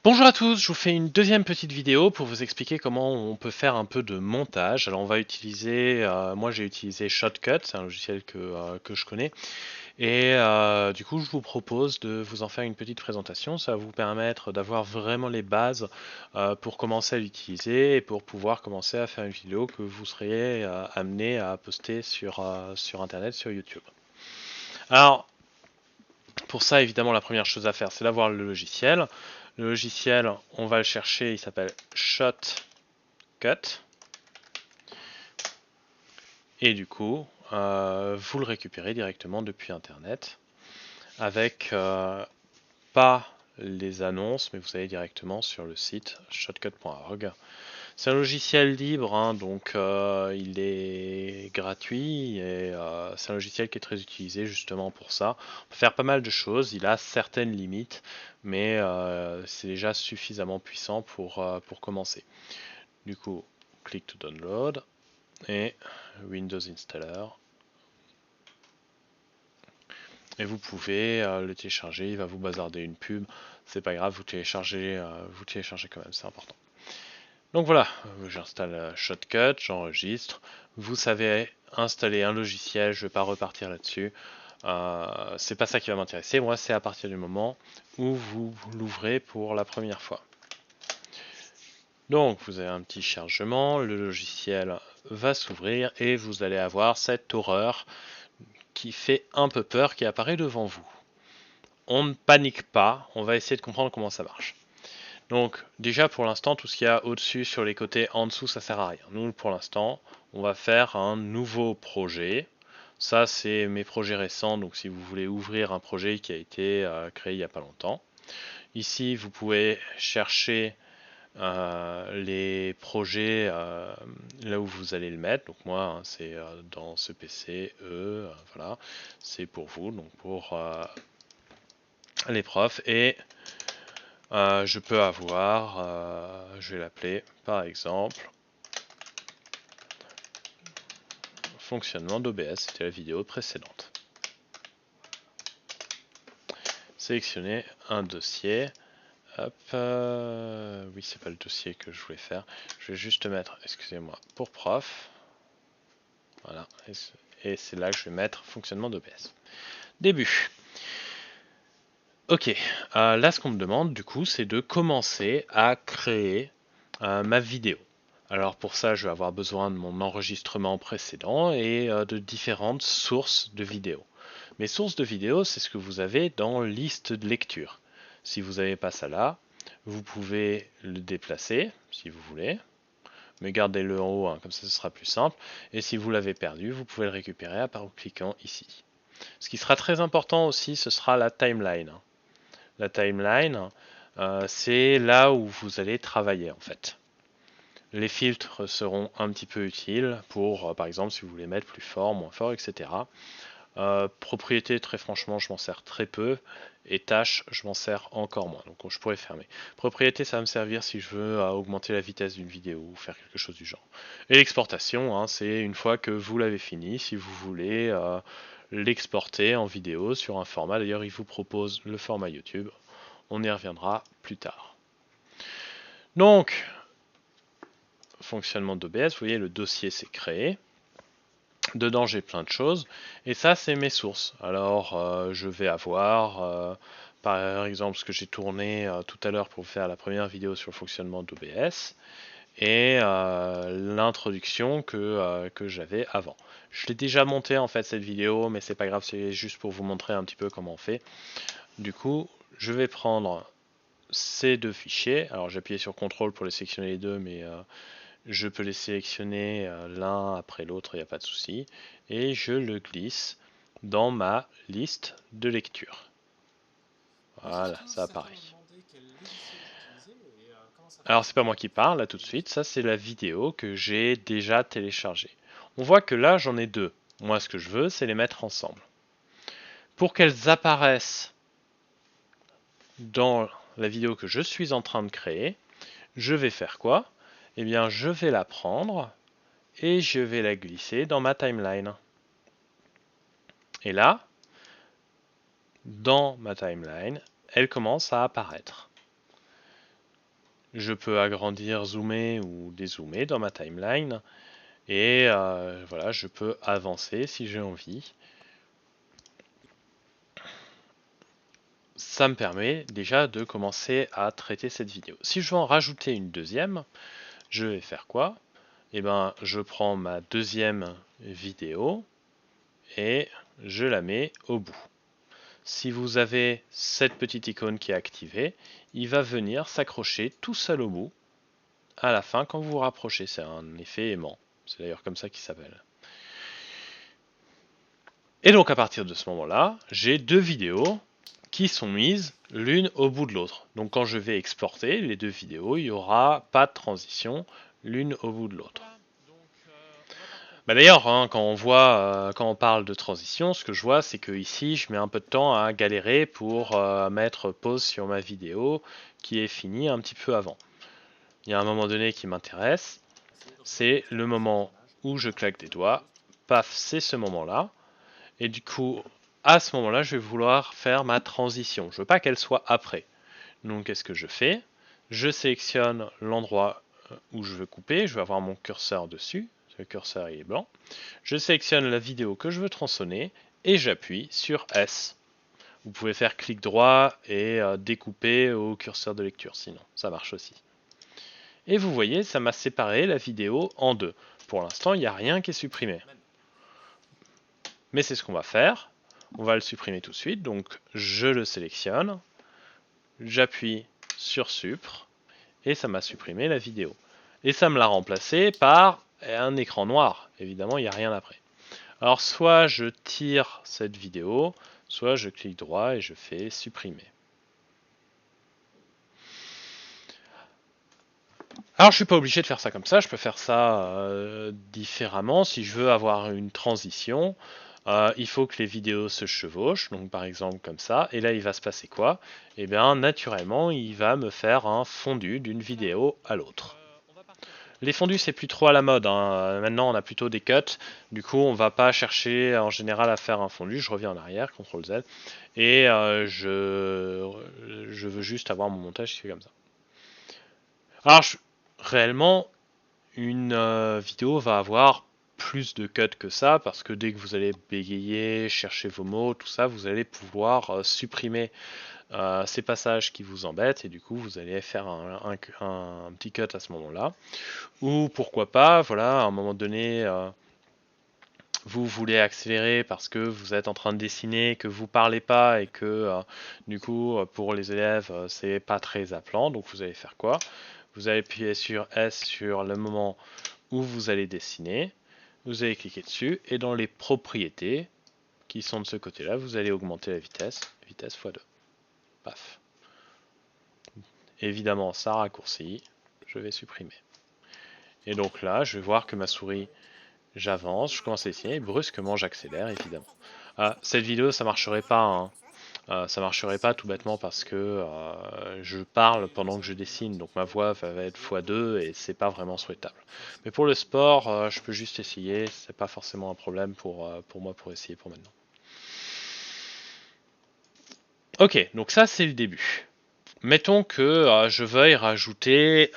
Bonjour à tous, je vous fais une deuxième petite vidéo pour vous expliquer comment on peut faire un peu de montage. Alors on va utiliser, moi j'ai utilisé Shotcut, c'est un logiciel que je connais, et du coup je vous propose de vous en faire une petite présentation. Ça va vous permettre d'avoir vraiment les bases pour commencer à l'utiliser et pour pouvoir commencer à faire une vidéo que vous seriez amené à poster sur internet, sur YouTube. Alors pour ça, évidemment, la première chose à faire, c'est d'avoir le logiciel. Le logiciel, on va le chercher, il s'appelle Shotcut. Et du coup, vous le récupérez directement depuis Internet avec pas les annonces, mais vous allez directement sur le site shotcut.org. C'est un logiciel libre, hein, donc il est gratuit et c'est un logiciel qui est très utilisé justement pour ça. On peut faire pas mal de choses, il a certaines limites, mais c'est déjà suffisamment puissant pour commencer. Du coup, click to download et Windows Installer. Et vous pouvez le télécharger, il va vous bazarder une pub, c'est pas grave, vous téléchargez quand même, c'est important. Donc voilà, j'installe Shotcut, j'enregistre. Vous savez installer un logiciel, je ne vais pas repartir là-dessus. C'est pas ça qui va m'intéresser. Moi, c'est à partir du moment où vous l'ouvrez pour la première fois. Donc, vous avez un petit chargement, le logiciel va s'ouvrir et vous allez avoir cette horreur qui fait un peu peur qui apparaît devant vous. On ne panique pas, on va essayer de comprendre comment ça marche. Donc déjà pour l'instant tout ce qu'il y a au-dessus, sur les côtés, en dessous, ça sert à rien. Nous pour l'instant on va faire un nouveau projet. Ça c'est mes projets récents, donc si vous voulez ouvrir un projet qui a été créé il n'y a pas longtemps. Ici vous pouvez chercher les projets là où vous allez le mettre. Donc moi hein, c'est dans ce PC, voilà, c'est pour vous, donc pour les profs. Et je peux avoir, je vais l'appeler par exemple, fonctionnement d'OBS, c'était la vidéo précédente. Sélectionner un dossier, hop, oui c'est pas le dossier que je voulais faire, je vais juste mettre, excusez-moi, pour prof, voilà, et c'est là que je vais mettre fonctionnement d'OBS. Début. Ok, là ce qu'on me demande du coup c'est de commencer à créer ma vidéo. Alors pour ça, je vais avoir besoin de mon enregistrement précédent et de différentes sources de vidéos. Mes sources de vidéos, c'est ce que vous avez dans liste de lecture. Si vous n'avez pas ça là, vous pouvez le déplacer si vous voulez, mais gardez-le en haut, hein, comme ça ce sera plus simple. Et si vous l'avez perdu, vous pouvez le récupérer en cliquant ici. Ce qui sera très important aussi, ce sera la timeline. La timeline, c'est là où vous allez travailler en fait. Les filtres seront un petit peu utiles pour, par exemple, si vous voulez mettre plus fort, moins fort, etc. Propriété, très franchement, je m'en sers très peu. Et tâches, je m'en sers encore moins. Donc je pourrais fermer. Propriété, ça va me servir si je veux augmenter la vitesse d'une vidéo ou faire quelque chose du genre. Et l'exportation, hein, c'est une fois que vous l'avez fini, si vous voulez l'exporter en vidéo sur un format. D'ailleurs, il vous propose le format YouTube. On y reviendra plus tard. Donc, fonctionnement d'OBS, vous voyez le dossier s'est créé. Dedans j'ai plein de choses et ça c'est mes sources. Alors je vais avoir par exemple ce que j'ai tourné tout à l'heure pour faire la première vidéo sur le fonctionnement d'OBS et l'introduction que j'avais avant. Je l'ai déjà monté en fait cette vidéo mais c'est pas grave, c'est juste pour vous montrer un petit peu comment on fait. Du coup je vais prendre ces deux fichiers. Alors j'ai appuyé sur CTRL pour les sélectionner les deux mais je peux les sélectionner l'un après l'autre, il n'y a pas de souci. Et je le glisse dans ma liste de lecture. Et juste Voilà, tout ça simplement apparaît. demander quel logiciel vous utilisez et comment ça Alors c'est pas fonctionne moi qui pour parle là tout de utiliser. suite, ça c'est la vidéo que j'ai déjà téléchargée. On voit que là j'en ai deux. Moi ce que je veux c'est les mettre ensemble. Pour qu'elles apparaissent dans la vidéo que je suis en train de créer, je vais faire quoi? Eh bien je vais la prendre et je vais la glisser dans ma timeline. Et là, dans ma timeline, elle commence à apparaître. je peux agrandir, zoomer ou dézoomer dans ma timeline. Et voilà, je peux avancer si j'ai envie. Ça me permet déjà de commencer à traiter cette vidéo. Si je veux en rajouter une deuxième, je vais faire quoi? Eh ben, je prends ma deuxième vidéo et je la mets au bout. Si vous avez cette petite icône qui est activée, il va venir s'accrocher tout seul au bout à la fin quand vous vous rapprochez. C'est un effet aimant. C'est d'ailleurs comme ça qu'il s'appelle. Et donc à partir de ce moment-là, j'ai deux vidéos qui sont mises l'une au bout de l'autre. Donc quand je vais exporter les deux vidéos, il n'y aura pas de transition l'une au bout de l'autre. Bah d'ailleurs, hein, quand on parle de transition, ce que je vois, c'est que ici, je mets un peu de temps à galérer pour mettre pause sur ma vidéo qui est finie un petit peu avant. Il y a un moment donné qui m'intéresse, c'est le moment où je claque des doigts. Paf, c'est ce moment-là. Et du coup, à ce moment-là, je vais vouloir faire ma transition. Je veux pas qu'elle soit après. Donc, qu'est-ce que je fais? Je sélectionne l'endroit où je veux couper. Je vais avoir mon curseur dessus. Le curseur il est blanc. Je sélectionne la vidéo que je veux tronçonner et j'appuie sur S. Vous pouvez faire clic droit et découper au curseur de lecture, sinon ça marche aussi. Et vous voyez, ça m'a séparé la vidéo en deux. Pour l'instant, il n'y a rien qui est supprimé. Mais c'est ce qu'on va faire. On va le supprimer tout de suite. Donc je le sélectionne, j'appuie sur Supr et ça m'a supprimé la vidéo. Et ça me l'a remplacé par un écran noir. Évidemment, il n'y a rien après. Alors soit je tire cette vidéo, soit je clique droit et je fais supprimer. Alors je suis pas obligé de faire ça comme ça, je peux faire ça différemment. Si je veux avoir une transition, il faut que les vidéos se chevauchent, donc par exemple comme ça, et là il va se passer quoi? Eh bien naturellement il va me faire un fondu d'une vidéo à l'autre. Les fondus c'est plus trop à la mode, hein. Maintenant on a plutôt des cuts, du coup on va pas chercher en général à faire un fondu, je reviens en arrière, CTRL Z, et je veux juste avoir mon montage qui fait comme ça. Alors réellement une vidéo va avoir plus de cuts que ça, parce que dès que vous allez bégayer, chercher vos mots, tout ça, vous allez pouvoir supprimer ces passages qui vous embêtent, et du coup vous allez faire un petit cut à ce moment-là. Ou pourquoi pas, voilà, à un moment donné, vous voulez accélérer parce que vous êtes en train de dessiner, que vous parlez pas et que du coup pour les élèves c'est pas très appelant, donc vous allez faire quoi? Vous allez appuyer sur S sur le moment où vous allez dessiner, vous allez cliquer dessus et dans les propriétés qui sont de ce côté-là, vous allez augmenter la vitesse x2. Paf. Évidemment ça raccourcit, je vais supprimer. Et donc là, je vais voir que ma souris, j'avance, je commence à dessiner et brusquement j'accélère évidemment. Cette vidéo ça marcherait pas, hein. Ça marcherait pas tout bêtement parce que je parle pendant que je dessine, donc ma voix va être x2 et c'est pas vraiment souhaitable. Mais pour le sport, je peux juste essayer, c'est pas forcément un problème pour moi pour essayer pour maintenant. Ok, donc ça c'est le début. Mettons que je veuille rajouter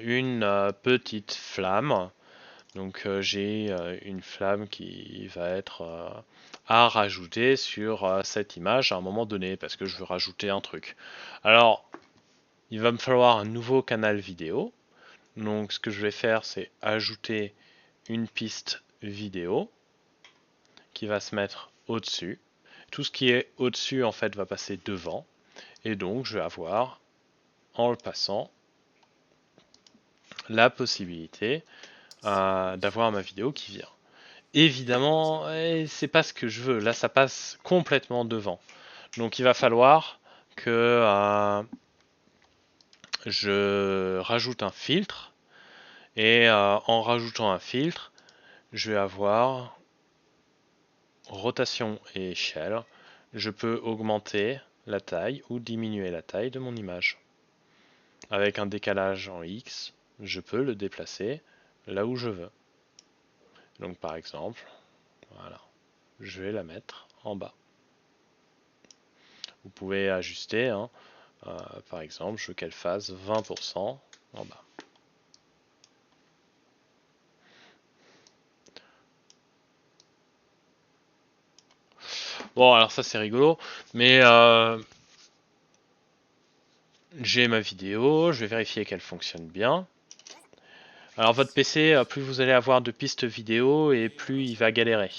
une petite flamme. Donc j'ai une flamme qui va être à rajouter sur cette image à un moment donné parce que je veux rajouter un truc. Alors il va me falloir un nouveau canal vidéo. Donc ce que je vais faire c'est ajouter une piste vidéo qui va se mettre au-dessus. Tout ce qui est au-dessus en fait va passer devant. Et donc je vais avoir en le passant la possibilité d'avoir ma vidéo qui vient. Évidemment, c'est pas ce que je veux. Là, ça passe complètement devant. Donc, il va falloir que je rajoute un filtre. Et en rajoutant un filtre, je vais avoir rotation et échelle. Je peux augmenter la taille ou diminuer la taille de mon image. Avec un décalage en X, je peux le déplacer là où je veux. Donc, par exemple, voilà, je vais la mettre en bas. Vous pouvez ajuster, hein. Par exemple, je veux qu'elle fasse 20% en bas. Bon, alors ça c'est rigolo, mais j'ai ma vidéo, je vais vérifier qu'elle fonctionne bien. Alors votre PC, plus vous allez avoir de pistes vidéo et plus il va galérer.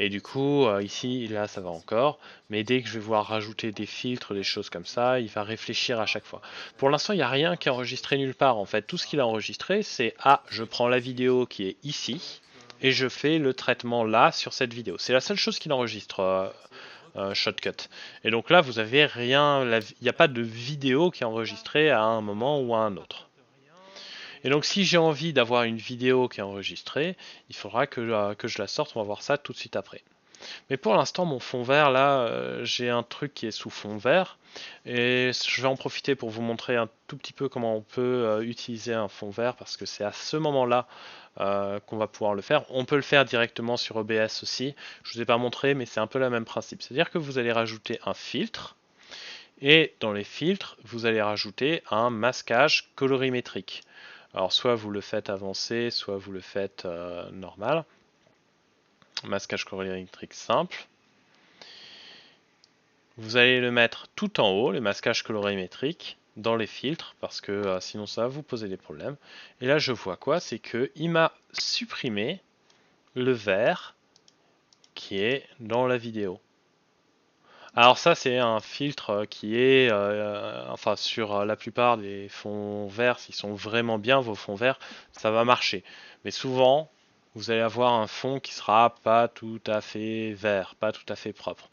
Et du coup, ici, là, ça va encore. Mais dès que je vais voir rajouter des filtres, des choses comme ça, il va réfléchir à chaque fois. Pour l'instant, il n'y a rien qui est enregistré nulle part. En fait, tout ce qu'il a enregistré, c'est je prends la vidéo qui est ici et je fais le traitement là sur cette vidéo. C'est la seule chose qu'il enregistre, Shotcut. Et donc là, vous avez rien. Il n'y a pas de vidéo qui est enregistrée à un moment ou à un autre. Et donc si j'ai envie d'avoir une vidéo qui est enregistrée, il faudra que je la sorte, on va voir ça tout de suite après. Mais pour l'instant, mon fond vert, là, j'ai un truc qui est sous fond vert. Et je vais en profiter pour vous montrer un tout petit peu comment on peut utiliser un fond vert, parce que c'est à ce moment-là qu'on va pouvoir le faire. On peut le faire directement sur OBS aussi. Je ne vous ai pas montré, mais c'est un peu le même principe. C'est-à-dire que vous allez rajouter un filtre. Et dans les filtres, vous allez rajouter un masquage colorimétrique. Alors soit vous le faites avancé, soit vous le faites normal. Masquage colorimétrique simple. Vous allez le mettre tout en haut, le masquage colorimétrique, dans les filtres, parce que sinon ça va vous poser des problèmes. Et là je vois quoi? C'est qu'il m'a supprimé le vert qui est dans la vidéo. Alors ça c'est un filtre qui est, enfin sur la plupart des fonds verts, s'ils sont vraiment bien vos fonds verts, ça va marcher. Mais souvent, vous allez avoir un fond qui sera pas tout à fait vert, pas tout à fait propre.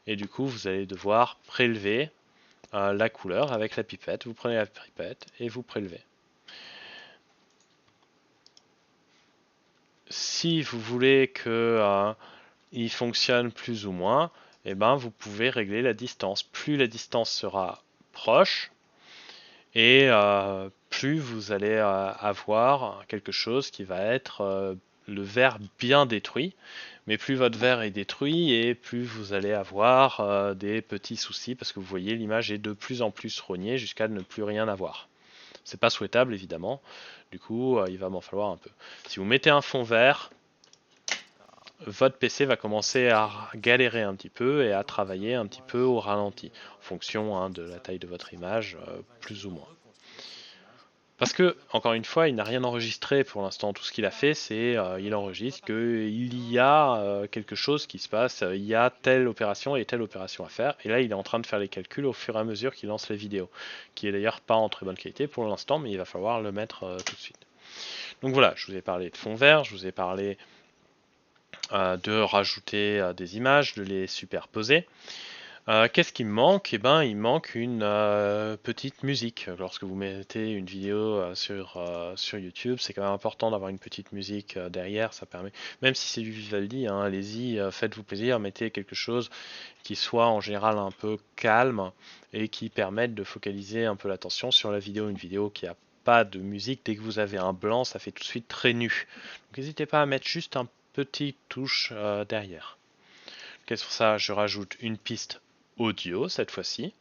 Et du coup, vous allez devoir prélever la couleur avec la pipette. Vous prenez la pipette et vous prélevez. Si vous voulez que il fonctionne plus ou moins, eh ben, vous pouvez régler la distance. Plus la distance sera proche, et plus vous allez avoir quelque chose qui va être le verre bien détruit. Mais plus votre verre est détruit et plus vous allez avoir des petits soucis, parce que vous voyez l'image est de plus en plus rognée jusqu'à ne plus rien avoir. C'est pas souhaitable évidemment, du coup il va m'en falloir un peu. Si vous mettez un fond vert, votre PC va commencer à galérer un petit peu et à travailler un petit peu au ralenti, en fonction de la taille de votre image, plus ou moins. Parce que, encore une fois, il n'a rien enregistré pour l'instant. Tout ce qu'il a fait, c'est il enregistre qu'il y a quelque chose qui se passe, il y a telle opération et telle opération à faire. Et là, il est en train de faire les calculs au fur et à mesure qu'il lance les vidéos, qui est d'ailleurs pas en très bonne qualité pour l'instant, mais il va falloir le mettre tout de suite. Donc voilà, je vous ai parlé de fond vert, je vous ai parlé de rajouter des images, de les superposer. Qu'est-ce qui me manque? Eh ben, il manque une petite musique. Lorsque vous mettez une vidéo sur YouTube, c'est quand même important d'avoir une petite musique derrière. Ça permet, même si c'est du Vivaldi, hein, allez-y, faites-vous plaisir, mettez quelque chose qui soit en général un peu calme et qui permette de focaliser un peu l'attention sur la vidéo. Une vidéo qui a pas de musique, dès que vous avez un blanc, ça fait tout de suite très nu. Donc n'hésitez pas à mettre juste un petit touche derrière. Qu'est-ce que ça? Je rajoute une piste audio cette fois-ci.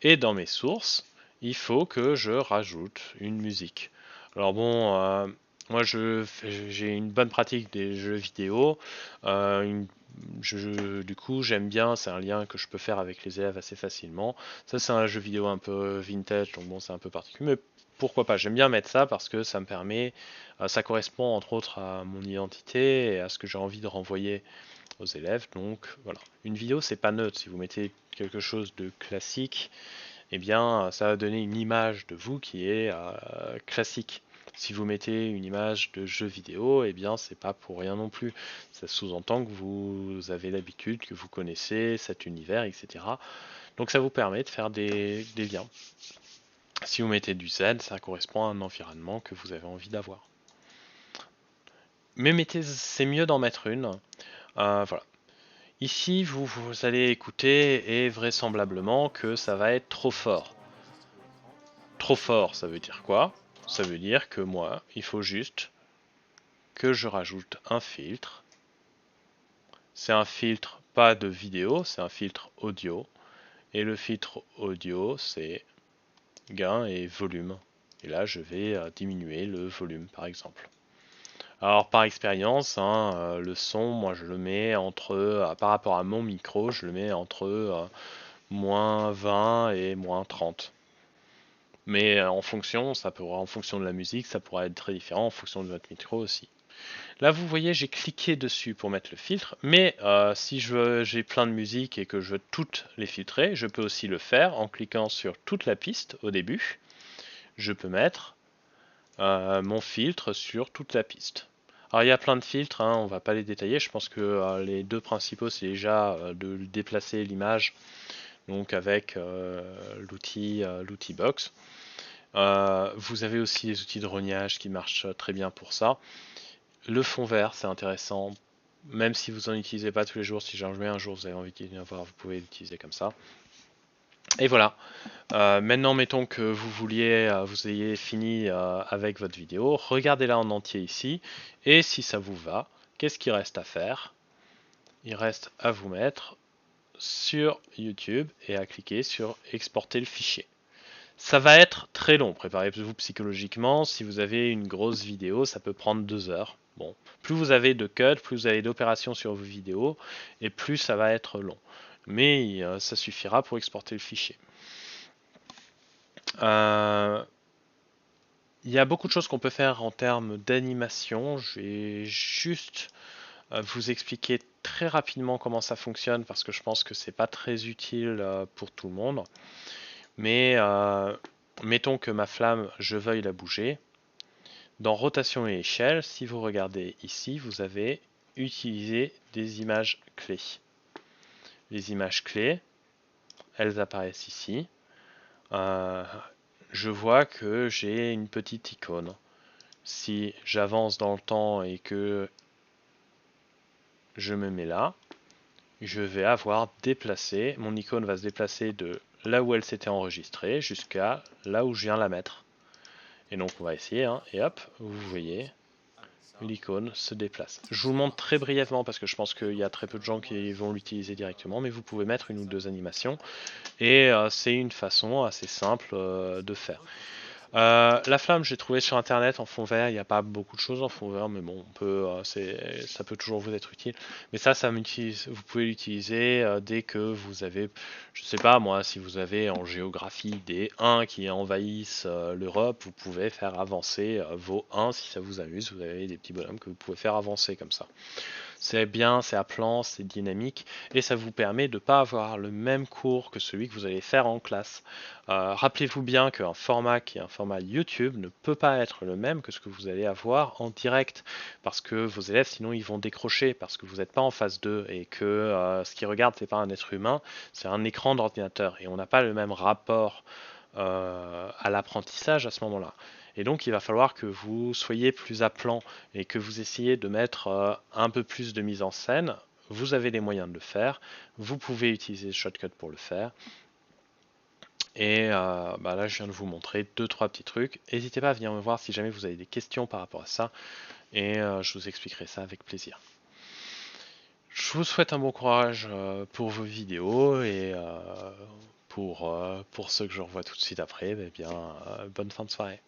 Et dans mes sources, il faut que je rajoute une musique. Alors bon, moi j'ai une bonne pratique des jeux vidéo. Du coup, j'aime bien, c'est un lien que je peux faire avec les élèves assez facilement. Ça, c'est un jeu vidéo un peu vintage, donc bon, c'est un peu particulier, mais pourquoi pas? J'aime bien mettre ça parce que ça me permet, ça correspond entre autres à mon identité et à ce que j'ai envie de renvoyer aux élèves. Donc voilà, une vidéo c'est pas neutre. Si vous mettez quelque chose de classique, eh bien ça va donner une image de vous qui est classique. Si vous mettez une image de jeu vidéo, eh bien c'est pas pour rien non plus. Ça sous-entend que vous avez l'habitude, que vous connaissez cet univers, etc. Donc ça vous permet de faire des liens. Si vous mettez du Z, ça correspond à un environnement que vous avez envie d'avoir. Mais c'est mieux d'en mettre une. Voilà. Ici, vous allez écouter et vraisemblablement que ça va être trop fort. Trop fort, ça veut dire quoi? Ça veut dire que moi, il faut juste que je rajoute un filtre. C'est un filtre pas de vidéo, c'est un filtre audio Et le filtre audio, c'est gain et volume. Et là, je vais diminuer le volume, par exemple. Alors, par expérience, hein, le son, moi, je le mets entre, par rapport à mon micro, je le mets entre moins 20 et moins 30. Mais en fonction, en fonction de la musique, ça pourra être très différent en fonction de votre micro aussi. Là, vous voyez, j'ai cliqué dessus pour mettre le filtre, mais si j'ai plein de musique et que je veux toutes les filtrer, je peux aussi le faire en cliquant sur toute la piste au début. Je peux mettre mon filtre sur toute la piste. Alors il y a plein de filtres, hein, on va pas les détailler, je pense que les deux principaux c'est déjà de déplacer l'image, donc avec l'outil box. Vous avez aussi les outils de rognage qui marchent très bien pour ça. Le fond vert, c'est intéressant, même si vous n'en utilisez pas tous les jours, si jamais un jour vous avez envie d'y avoir, vous pouvez l'utiliser comme ça. Et voilà. Maintenant, mettons que vous ayez fini avec votre vidéo, regardez-la en entier ici, et si ça vous va, qu'est-ce qu'il reste à faire? Il reste à vous mettre sur YouTube et à cliquer sur exporter le fichier. Ça va être très long, préparez-vous psychologiquement, si vous avez une grosse vidéo, ça peut prendre 2 heures. Bon, plus vous avez de cuts, plus vous avez d'opérations sur vos vidéos, et plus ça va être long. Mais ça suffira pour exporter le fichier. Il y a beaucoup de choses qu'on peut faire en termes d'animation. Je vais juste vous expliquer très rapidement comment ça fonctionne parce que je pense que c'est pas très utile pour tout le monde. Mais mettons que ma flamme, je veuille la bouger. Dans rotation et échelle, si vous regardez ici, vous avez utilisé des images clés. Les images clés, elles apparaissent ici. Je vois que j'ai une petite icône. Si j'avance dans le temps et que je me mets là, je vais avoir déplacé, mon icône va se déplacer de là où elle s'était enregistrée jusqu'à là où je viens la mettre. Et donc on va essayer, hein, et hop, vous voyez, l'icône se déplace. Je vous le montre très brièvement parce que je pense qu'il y a très peu de gens qui vont l'utiliser directement, mais vous pouvez mettre une ou deux animations et c'est une façon assez simple de faire. La flamme, j'ai trouvé sur internet en fond vert, il n'y a pas beaucoup de choses en fond vert, mais bon, ça peut toujours vous être utile. Mais vous pouvez l'utiliser dès que vous avez, je sais pas moi, si vous avez en géographie des 1 qui envahissent l'Europe, vous pouvez faire avancer vos 1 si ça vous amuse, vous avez des petits bonhommes que vous pouvez faire avancer comme ça. C'est bien, c'est à plan, c'est dynamique et ça vous permet de ne pas avoir le même cours que celui que vous allez faire en classe. Rappelez-vous bien qu'un format qui est un format YouTube ne peut pas être le même que ce que vous allez avoir en direct parce que vos élèves sinon ils vont décrocher parce que vous n'êtes pas en phase 2 et que ce qu'ils regardent c'est pas un être humain, c'est un écran d'ordinateur et on n'a pas le même rapport à l'apprentissage à ce moment-là. Et donc il va falloir que vous soyez plus à plan et que vous essayez de mettre un peu plus de mise en scène. Vous avez les moyens de le faire. Vous pouvez utiliser Shotcut pour le faire. Et là, je viens de vous montrer 2-3 petits trucs. N'hésitez pas à venir me voir si jamais vous avez des questions par rapport à ça. Et je vous expliquerai ça avec plaisir. Je vous souhaite un bon courage pour vos vidéos et pour ceux que je revois tout de suite après, bonne fin de soirée.